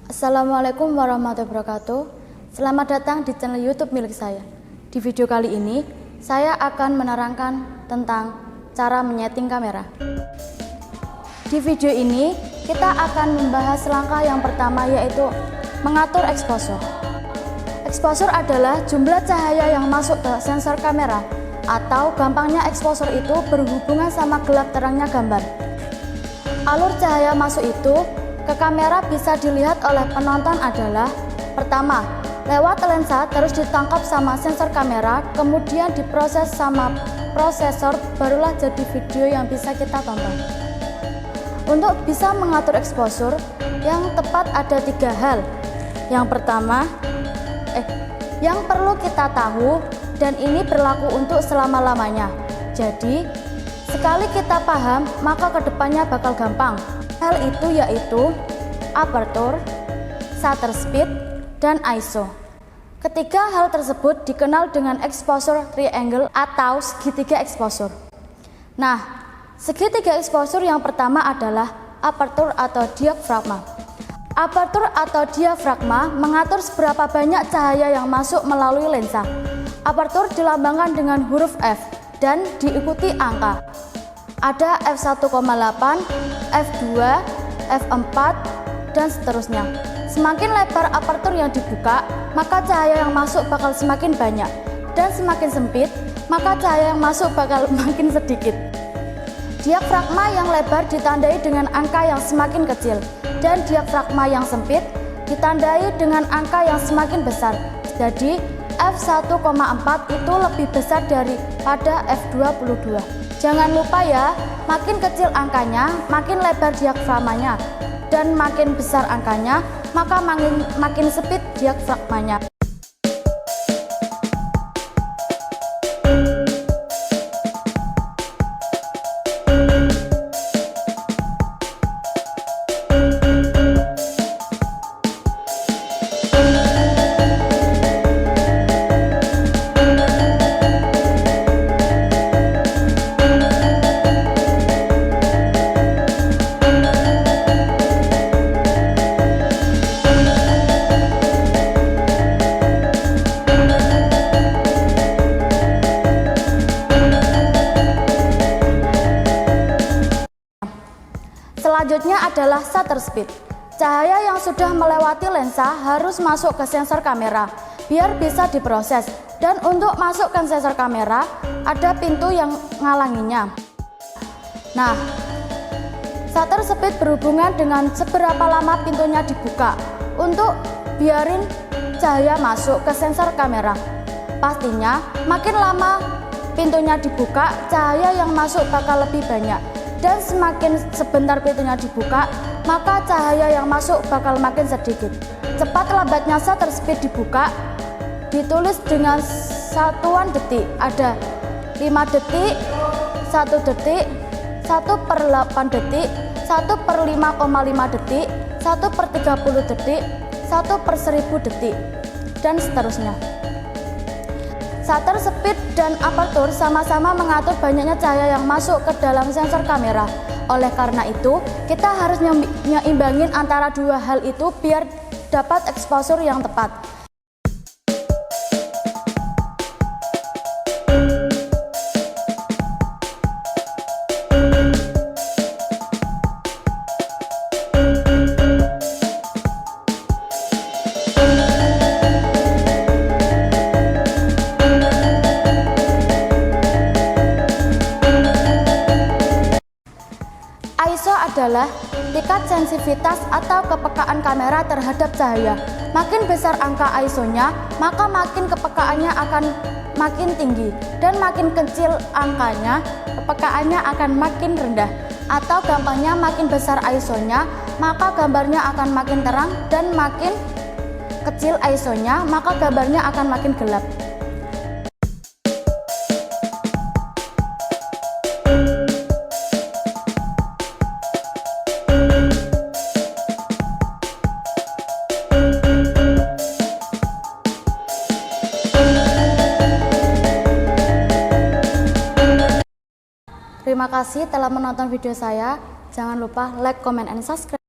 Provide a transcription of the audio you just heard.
Assalamualaikum warahmatullahi wabarakatuh. Selamat datang di channel YouTube milik saya. Di video kali ini, saya akan menerangkan tentang cara menyeting kamera. Di video ini, kita akan membahas langkah yang pertama, yaitu mengatur exposure. Exposure adalah jumlah cahaya yang masuk ke sensor kamera, atau gampangnya exposure itu berhubungan sama gelap terangnya gambar. Alur cahaya masuk itu ke kamera bisa dilihat oleh penonton adalah: pertama, lewat lensa terus ditangkap sama sensor kamera, kemudian diproses sama prosesor, barulah jadi video yang bisa kita tonton. Untuk bisa mengatur exposure yang tepat ada 3 hal. Yang pertama, yang perlu kita tahu, dan ini berlaku untuk selama-lamanya. Jadi, sekali kita paham, maka kedepannya bakal gampang. Hal itu yaitu aperture, shutter speed, dan ISO. Ketiga hal tersebut dikenal dengan exposure triangle atau segitiga exposure. Nah, segitiga exposure yang pertama adalah aperture atau diafragma. Aperture atau diafragma mengatur seberapa banyak cahaya yang masuk melalui lensa. Aperture dilambangkan dengan huruf F dan diikuti angka. Ada f1,8, f2, f4, dan seterusnya. Semakin lebar aperture yang dibuka, maka cahaya yang masuk bakal semakin banyak, dan semakin sempit, maka cahaya yang masuk bakal makin sedikit. Diafragma yang lebar ditandai dengan angka yang semakin kecil, dan diafragma yang sempit ditandai dengan angka yang semakin besar. Jadi f1,4 itu lebih besar daripada f22. Jangan lupa ya, makin kecil angkanya, makin lebar diafragmanya, dan makin besar angkanya, maka makin sempit diafragmanya. Selanjutnya adalah shutter speed. Cahaya yang sudah melewati lensa harus masuk ke sensor kamera biar bisa diproses, dan untuk masuk ke sensor kamera ada pintu yang ngalanginya. Nah, shutter speed berhubungan dengan seberapa lama pintunya dibuka untuk biarin cahaya masuk ke sensor kamera. Pastinya makin lama pintunya dibuka, cahaya yang masuk bakal lebih banyak. Dan semakin sebentar pintunya dibuka, maka cahaya yang masuk bakal makin sedikit. Cepat lambatnya shutter speed dibuka ditulis dengan satuan detik. Ada 5 detik, 1 detik, 1/8 detik, 1/5,5 detik, 1/30 detik, 1/1000 detik, dan seterusnya. Shutter speed dan aperture sama-sama mengatur banyaknya cahaya yang masuk ke dalam sensor kamera. Oleh karena itu, kita harus nyimbangin antara dua hal itu biar dapat exposure yang tepat. ISO adalah tingkat sensitivitas atau kepekaan kamera terhadap cahaya. Makin besar angka ISO-nya, maka makin kepekaannya akan makin tinggi, dan makin kecil angkanya, kepekaannya akan makin rendah. Atau gampangnya, makin besar ISO-nya, maka gambarnya akan makin terang, dan makin kecil ISO-nya, maka gambarnya akan makin gelap. Terima kasih telah menonton video saya. Jangan lupa like, comment, and subscribe.